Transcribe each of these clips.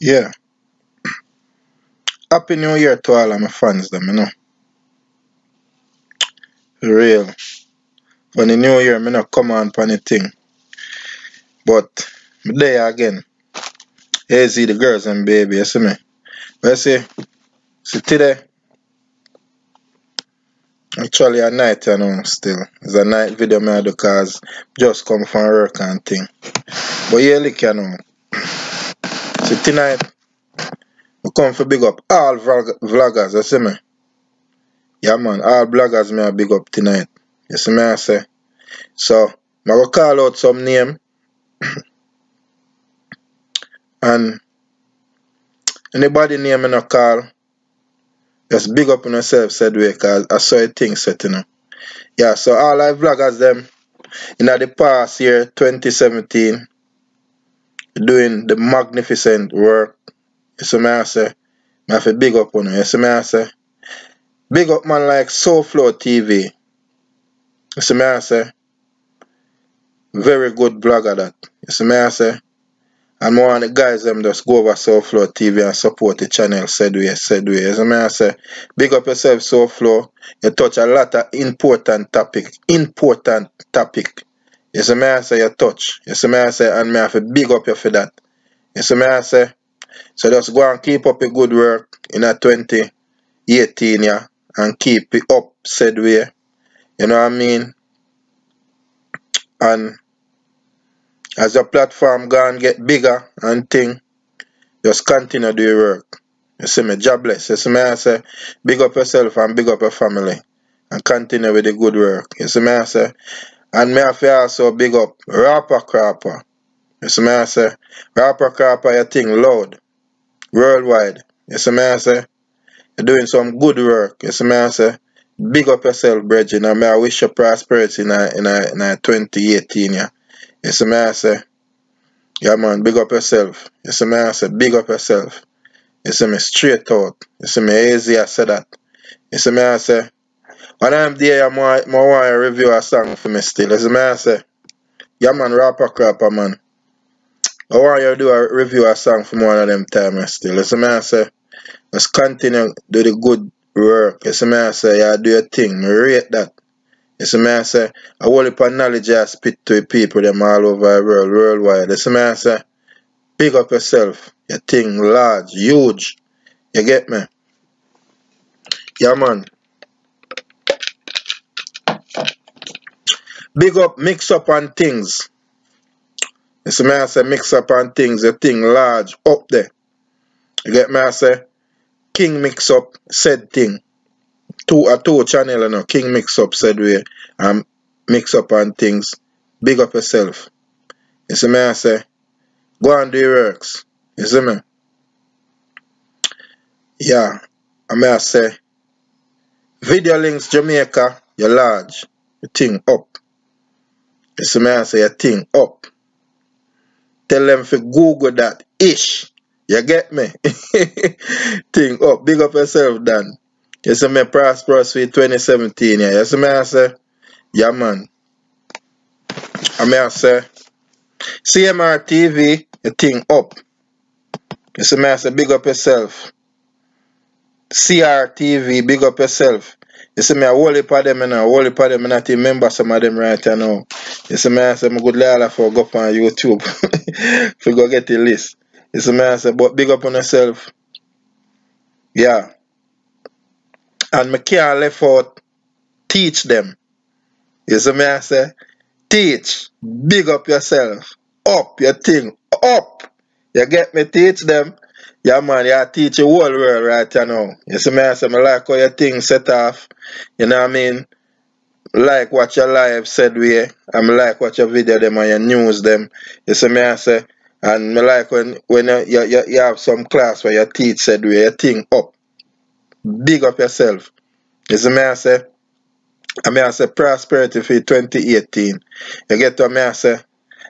Yeah. Happy New Year to all of my fans them, you know. For real. For the new year, me not come on for anything. But me there again. Ayze the girls and baby, you see me? But you see today, actually a night, you know, still. It's a night video me I do cause just come from work and thing. But yeah, look, you know. See tonight, we come for big up all vloggers, you see me? Yeah man, all bloggers me I big up tonight. You see me I say? So, I go call out some name and anybody name I no call, just big up on yourself said way cause I saw a thing set, you know. Yeah, so all I vloggers them in the past year 2017 doing the magnificent work. You see me I say? I have to big up on you. You see me I say? Big up man like Souflo TV. You see me I say? Very good blogger that. You see me I say? And more of the guys them just go over Souflo TV and support the channel said way. You see me I say? Big up yourself Souflo. You touch a lot of important topic. You see me I say you touch. You see me I say? And me have to big up you for that. You see me I say? So just go and keep up a good work in a 2018 yeah, and keep it up said way. You know what I mean? And as your platform go and get bigger and thing, just continue do your work. You see me, job bless. You see me I say, big up yourself and big up your family. And continue with the good work. You see me I say? And me have to also big up Rawpa Crawpa. You see me I say? Rawpa Crawpa your thing loud. Worldwide. You see me I say? You're doing some good work. You see me I say? Big up yourself, brethren. And I wish you prosperity in a 2018 yeah. You see me I say? Yeah man, big up yourself. You see me I say? Big up yourself. You see me straight out. You see me Ayze I say that. You see me I say? When I'm there, I want to review a song for me still. You see me I say? Yeah man, Rawpa Crawpa man. I want you to do a review a song for one of them time still. You see me I say? Just continue do the good work. You see me I say? Yeah, do your thing. Rate that. You see me I say? A whole heap of knowledge I spit to the people them all over the world, worldwide. You see me I say? Big up yourself. Your thing large, huge. You get me? Yeah man. Big up, mix up on things. You see me I say mix up on things, your thing large up there. You get me I say? King mix up said thing. Two channel you know, King mix up said way and mix up on things. Big up yourself. You see me I say? Go and do your works. You see me? Yeah. I may I say Video Links Jamaica, you large. Your thing up. You see me I say your thing up. Tell them to Google that ish. You get me? Thing up. Big up yourself, Dan. You see me prosperous with 2017. Yeah. You see me I say? Yeah, man. I may I say CMR TV, your thing up. You see me I say big up yourself. CRTV, big up yourself. You see me a whole heap of them and a whole heap of them and I remember some of them right now. You see me I say I'm good lala for go up on YouTube. If you go get the list. You see me I say but big up on yourself. Yeah. And me can't left out teach them. You see me I say teach. Big up yourself. Up your thing. Up. You get me? Teach them. Yeah man, you teach the whole world right now. You see me I say I like how your thing set off. You know what I mean? Like what your live said way. And I like what your video them and your news them. You see me I say. And I like when you have some class where your teach said way, your thing up. Big up yourself. You see me I say. I say prosperity for 2018. You get what I say?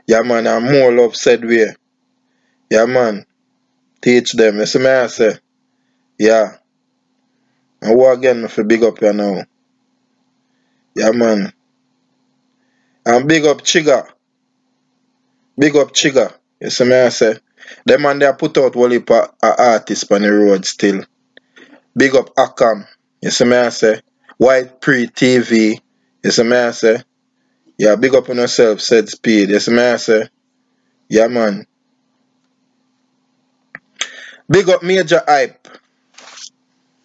Yeah man, and more love said way. Yeah man. Teach them. You see me I say. Yeah. And what again if you big up you now? Yeah man. And big up Chiga. Big up Chiga. You see me I say. Them man they put out whole heap of artists on the road still. Big up Akam. You see me I say? White Pre TV. You see me I say? Yeah, big up on yourself, said speed. You see me I say? Yeah man. Big up Major Hype.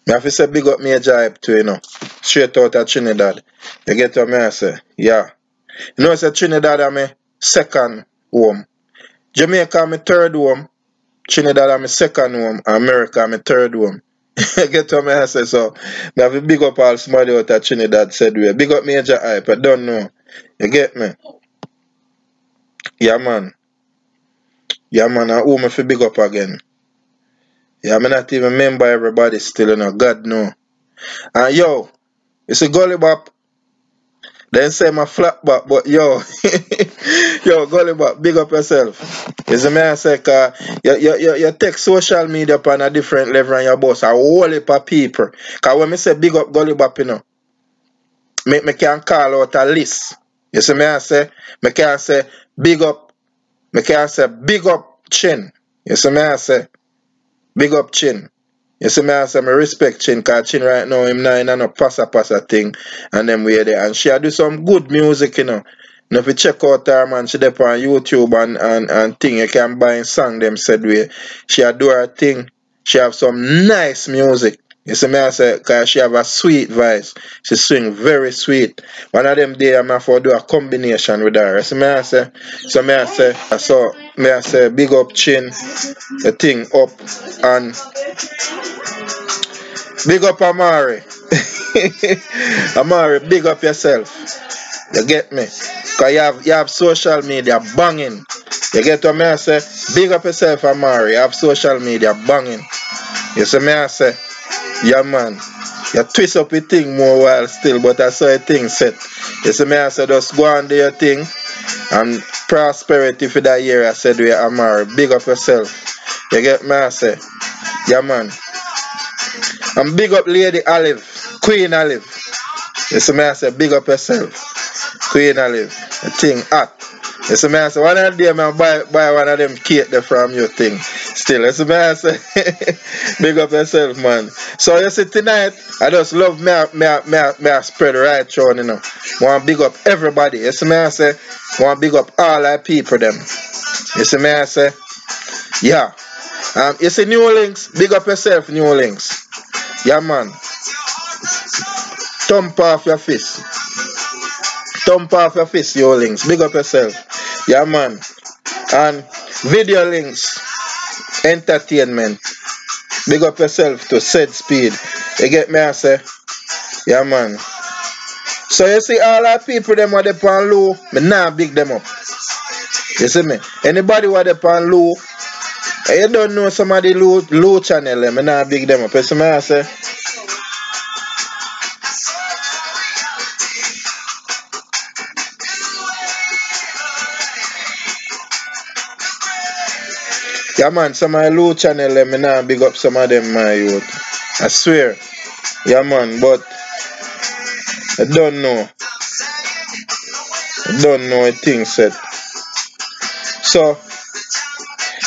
Me have to say big up Major Hype too, you know. Straight out of Trinidad. You get what me I say? Yeah. You know say Trinidad are my second home. Jamaica are my third home. Trinidad are my second home. America are my third home. You get what me I say? So me have to big up all somebody out of Trinidad said we. Big up Major Hype. I don't know. You get me? Yeah man. Yeah man, I owe me for big up again. Yeah, I not even remember everybody still, you know. God no. And yo, it's a gully bop. Then say my flat back, but yo, yo, gully bop, big up yourself. You see me I say, cause you take social media upon a different level and your boss a whole heap of people. Cause when me say big up gully bop, you know, me can call out a list. You see me I say, me can say big up, me can say big up Chin. You see me I say, big up Chin. You see me I say me respect Chin, cause Chin right now him not in a no passa thing and them way there. And she a do some good music, you know. Now if you check out her man, she dey on YouTube and thing, you can buy a song them said way. She a do her thing. She have some nice music. You see me I say, cause she have a sweet voice. She sing very sweet. One of them day I'm for do a combination with her. You see me I say, so me I say big up Chin, the thing up and big up Amari. Amari, big up yourself. You get me? Cause you have social media banging. You get what me I say? Big up yourself, Amari. You have social media banging. You see me I say? Yeah man. You twist up your thing more while still, but I saw your thing set. You see me I say just go and do your thing. And prosperity for that year I said we Amari. Big up yourself. You get me I say? Yeah man. And big up Lady Olive, Queen Olive. You see me I say big up yourself. Queen Olive. The thing hot. You see me I say one of them man buy one of them cake there from your thing. Still, you see me I say big up yourself man. So you see tonight I just love me I spread right through, you know. Want big up everybody. You see me I say want big up all our people them. You see me I say yeah. You see New Links, big up yourself New Links. Yeah man. Thump off your fist. Thump off your fist, yo links. Big up yourself. Yeah man. And video links. Entertainment. Big up yourself to said speed. You get me I say? Yeah man. So you see all our people them what they on low, me nah big them up. You see me? Anybody what they on low, you don't know somebody low channel them, me nah big them up. You see me I say? Yeah man, some of my low channel them, me nah big up some of them my youth. I swear. Yeah man, but I don't know. I don't know a thing said. So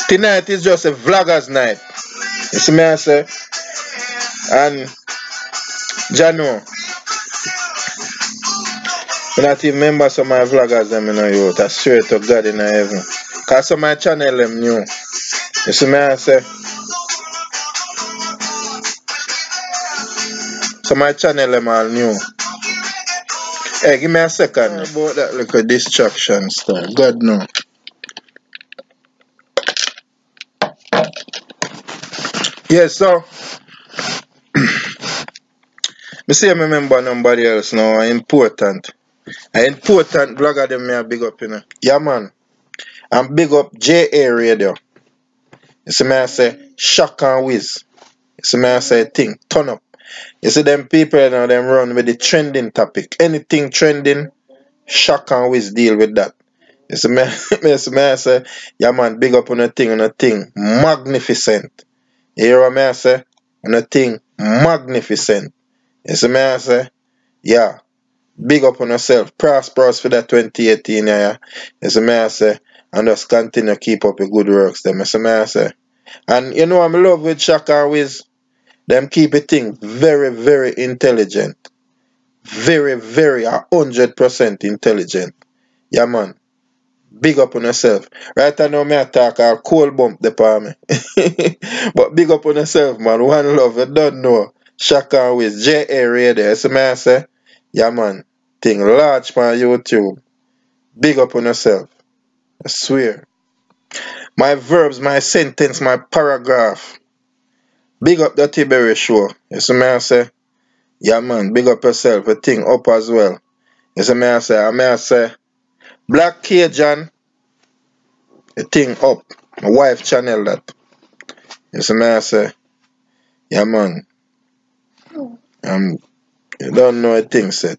tonight is just a vloggers night. You see me I say? And Jano. I not even remember some of my vloggers them in the youth. I swear to God in heaven. Cause some of my channel them new. You see me I say? Some of my channel them all new. Hey, give me a second about that little distraction stuff. God no. Yes, so me say I remember nobody else now. Important. An important blogger them me a big up, you know. Yeah man. And big up JA Radio. You see me I say shock and whiz. You see me I say thing, turn up. You see them people you know them run with the trending topic. Anything trending, shock and whiz deal with that. You see me, you see me I say, yeah man, big up on a thing. Magnificent. You hear what me I say? On a thing magnificent. You see me I say? Yeah. Big up on yourself. Prosperous for that 2018, yeah. You see me I say? and just continue keep up the good works them. So I say. And you know I'm in love with Shaka and Wiz. Them keep a thing very, very intelligent. Very, very 100% intelligent. Yeah man. Big up on yourself. Right now me attack a cold bump the palm me. But big up on yourself man. One love, you don't know. Shaka and Wiz. J.A. Radio. So I say. Yeah man. Thing large on YouTube. Big up on yourself. I swear. My verbs, my sentence, my paragraph. Big up Dutty Berry show. You see me I say? Yeah man, big up yourself. A thing up as well. You see me I say? I say, Black Cajun, a thing up. My wife channel that. You see me I say? Yeah man. You don't know a thing set.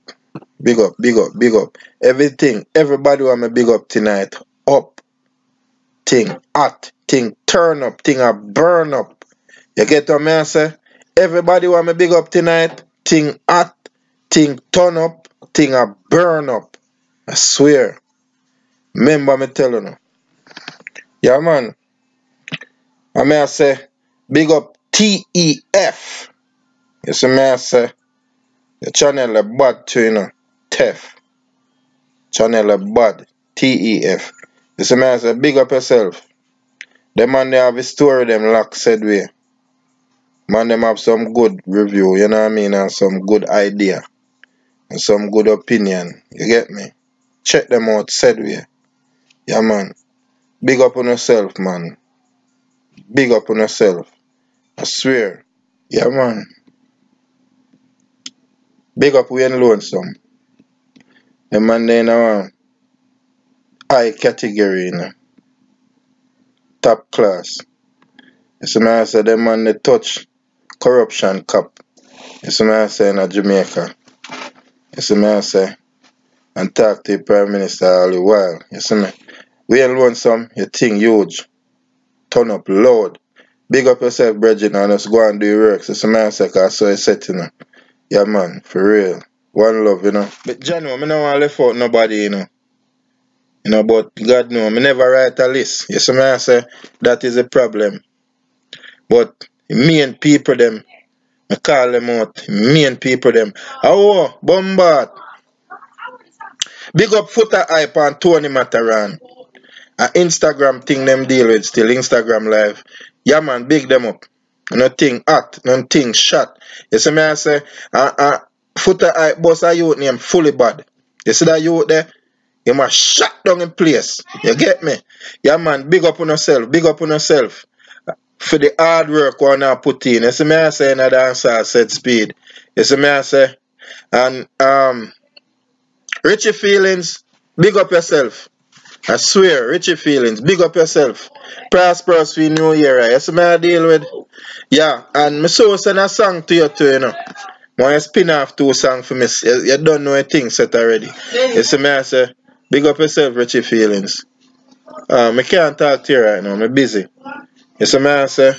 Big up, big up, big up. Everything, everybody want me big up tonight. Up. Thing hot. Thing turn up. Thing a burn up. You get what I say? Everybody want me big up tonight. Thing hot, thing turn up, thing a burn up. I swear. Remember me telling you. Yeah man. I say big up TEF. You see me I say the channel a bad too, you know. TEF. Channel a bad. TEF. You see me I say big up yourself. The man they have a story them lock said way. Man them have some good review, you know what I mean, and some good idea. And some good opinion. You get me? Check them out, said we. Yeah, man. Big up on yourself, man. Big up on yourself. I swear. Yeah, man. Big up we and lonesome. The man they in a high category, you know. Top class. You see me I say the man they touch corruption cup. You see me I say in Jamaica. You see me I say and talk to the Prime Minister all the while. You see me? We and lonesome, you think huge. Turn up loud. Big up yourself, brethren, and just go and do your work. So some man say, cause so it's set, you know. Yeah, man, for real. One love, you know. But John, I don't want to left out nobody, you know. You know, but God know, I never write a list. You see me I say, that is a problem. But me and people them, I call them out. Me and people them. Oh, bombard. Big up footer hype and Tony Mataran. A Instagram thing them deal with still, Instagram live. Yeah man, big them up. Nothing hot, nothing shot. You see me I say, footer I boss a youth name fully bad. You see that youth there? You must shut down in place. You get me? Yeah man, big up on yourself, big up on yourself. For the hard work one I put in. You see me I say in a dancer set speed. You see me I say, and Richie Feelings, big up yourself. I swear, Richie Feelings, big up yourself. Prosperous for New Year, right? You see me I deal with? Yeah, and me so send a song to you too, you know. Want to spin off 2 songs for me. You don't know a thing set already. You see me I say, big up yourself, Richie Feelings. Me can't talk to you right now, me busy. You see me I say,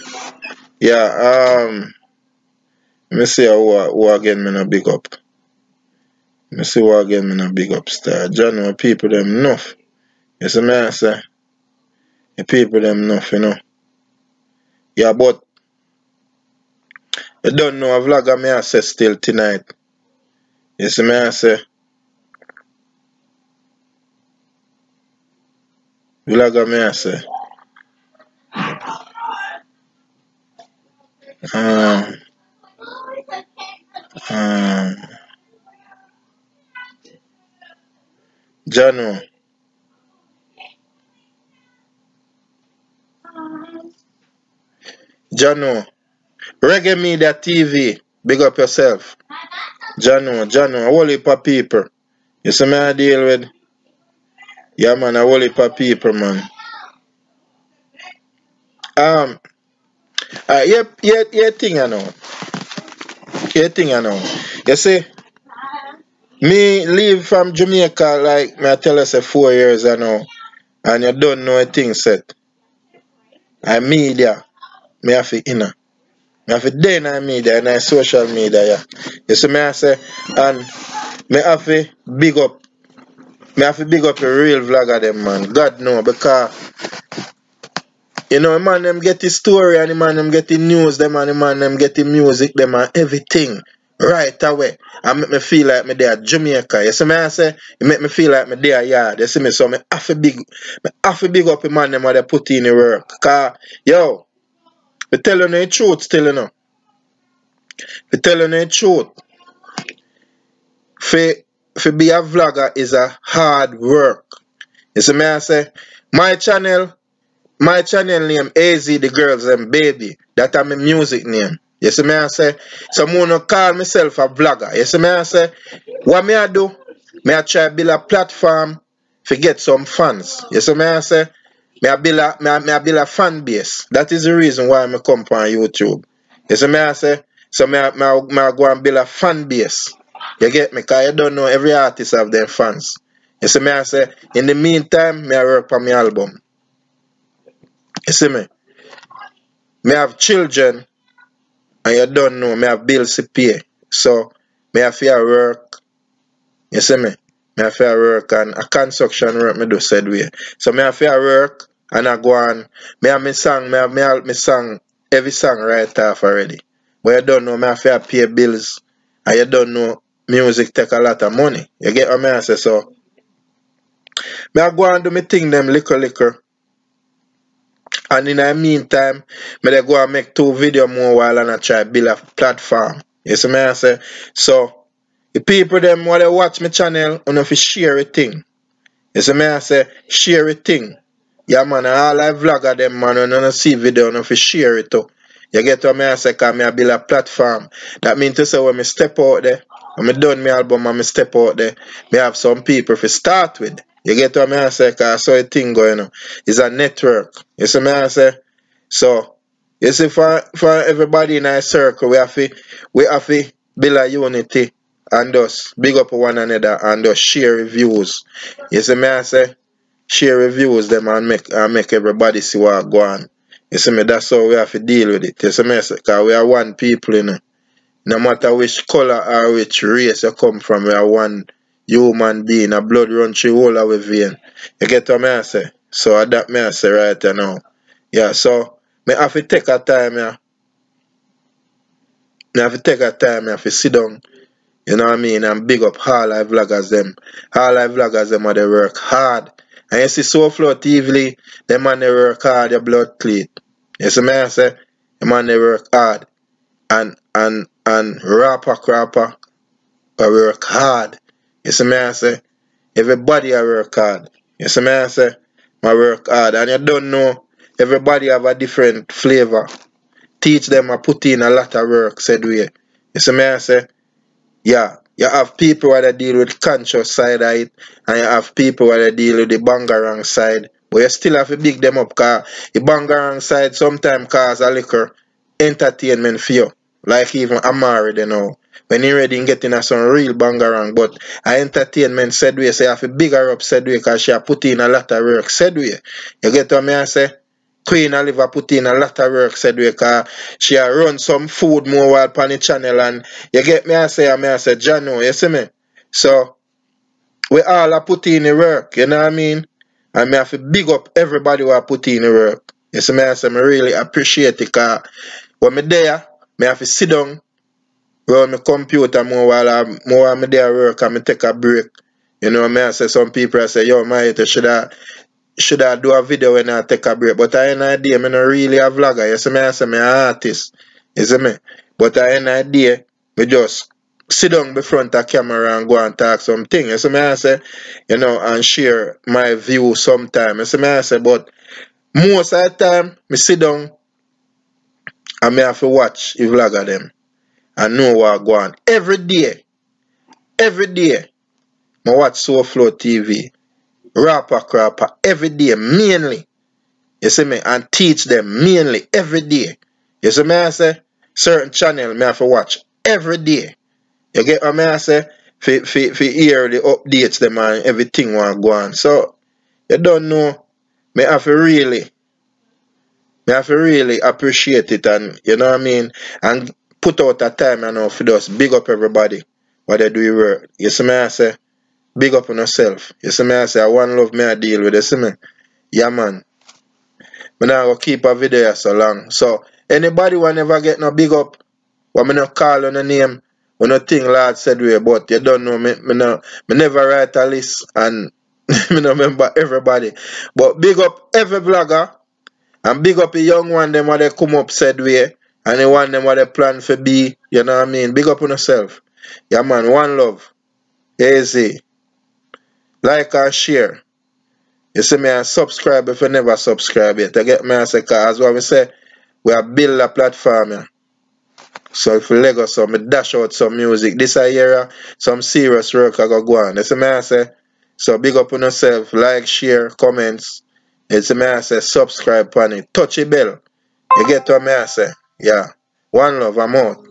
yeah, me see who again me no big up. Me see who again me no big up star. John know people them enough. You see me I say, the people them enough, you know. Yeah, but you don't know a vlogger me I say still tonight. You see me I say, vlogger me I say. Um, um, Jano. Jano. Reggae Media TV. Big up yourself. Jano. A whole heap of people. You see me I deal with? Yeah, man, a whole heap of people, man. Yeah, thing I know. Yeah, thing I know. You see, me leave from Jamaica, like, me I tell us, 4 years I know. And you don't know a thing set. I media. Me have to inner. Me have to den I media and I social media, yeah. You see me I say, and me have to big up Me have to big up the real vlogger them, man. God know, because you know, the man them get the story and the man them get the news, them and the man them get the music, them and everything right away. And make me feel like me there Jamaica. You see me I say? It make me feel like me there yard. You see me? So me have to big up the man them what they put in the work. Cause yo, me tell you the truth still, you know. Me tell you the truth. For be a vlogger is a hard work. You see me I say? My channel name Ayze the girls and baby. That are my music name. You see me I say? So I no call myself a vlogger. You see me I say? What me I do? Me I try build a platform to get some fans. You see me I say? Me I build a fan base. That is the reason why I come on YouTube. You see me I say? So I go and build a fan base. You get me? Because you don't know every artist have their fans. You see me I say? In the meantime, me I work on my album. You see me? Me have children and you don't know me have bills to pay. So me have to work. You see me? Me have to work and a construction work me do said way. So me have to work and I go on. Me have me song, me song, every song right off already. But you don't know me have to pay bills and you don't know music take a lot of money. You get what I say? So me I go and do me thing them liquor. And in the meantime, me dey go and make 2 videos more while and I try build a platform. You see me I say? So the people them what they watch my channel, you know, fi share a thing. You see me I say? Share a thing. Yeah man, all I vlogger them man, you know see video, you know fi share it too. You get what I say? Cause me I build a platform. That means to say when me step out there, when me done my album and me step out there, me have some people to start with. You get what I say? Cause so a thing going on. It's a network. You see me I say? So you see for everybody in our circle we have to build a unity and just big up one another and just share reviews. You see me I say? Share reviews them and make everybody see what go on. You see me, that's how we have to deal with it. You see me, because we are one people, you know. No matter which color or which race you come from, we are one human being. A blood run through all our vein. You get what I say? So that me I say right now. Yeah, so me have to take a time, yeah. Me have to take a time, yeah, to sit down. You know what I mean? And big up all our vloggers them. All our vloggers them they work hard. And you see Souflo TV, them man they work hard, their blood clean. You see me I say? The man they work hard. And Rawpa Crawpa I work hard. You see me I say? Everybody I work hard. You see me I say? I work hard. And you don't know, everybody have a different flavor. Teach them I put in a lot of work, said we. You see me I say? Yeah, you have people that deal with conscious side of it, and you have people that deal with the bangarang side. But you still have to big them up because the bangarang side sometimes cause a little entertainment for you. Like even Amari, you know. When you ready getting some real bangarang, but a entertainment said way, so you have to bigger up said way because she have put in a lot of work said way. You get what I say? Queen Oliver put in a lot of work said we cause she a run some food more while on the channel and you get me I say Jano, you see me? So we all are put in the work, you know what I mean? And me have to big up everybody who are put in the work. You see me I say me really appreciate it cause when me there, me have to sit down run my computer more while me there work and me take a break. You know me I say some people I say, yo mate, you should I do a video when I take a break? But I ain't idea, I'm not really a vlogger. You see me, I say I'm an artist. You see me? But I ain't idea, me just sit down before the camera and go and talk something. You see me, I say, you know, and share my view sometime. You see me, I say, but most of the time, me sit down and me have to watch the vlogger them and know what go on. Every day, I watch Souflo TV, Rawpa Crawpa, every day, mainly. You see me? And teach them mainly every day. You see me I say? Certain channel me have to watch every day. You get what I say? For hear the updates them and everything want go on. So you don't know. Me have to really appreciate it and you know what I mean? And put out a time you know for just big up everybody what they do work. You see me I say? Big up on yourself. You see me, I say, one love me I deal with, you see me? Yeah, man. Me not go keep a video here so long. So, anybody will never get no big up, what me not call on a name, when no thing Lord said we, but you don't know me never write a list and me no remember everybody. But big up every vlogger and big up the young one them what they come up said way and the one them what they plan for be, you know what I mean? Big up on yourself. Yeah man, one love. Ayze. Like and share. You see me and subscribe if you never subscribe yet. You get me and say, cause what we say, we are build a platform. Yeah. So if you Lego some, me dash out some music. This a year, some serious work I go on. You see me I say, so big up on yourself, like, share, comments. You see me I say, subscribe on it. Touch the bell. You get what me I say? Yeah. One love, I'm out.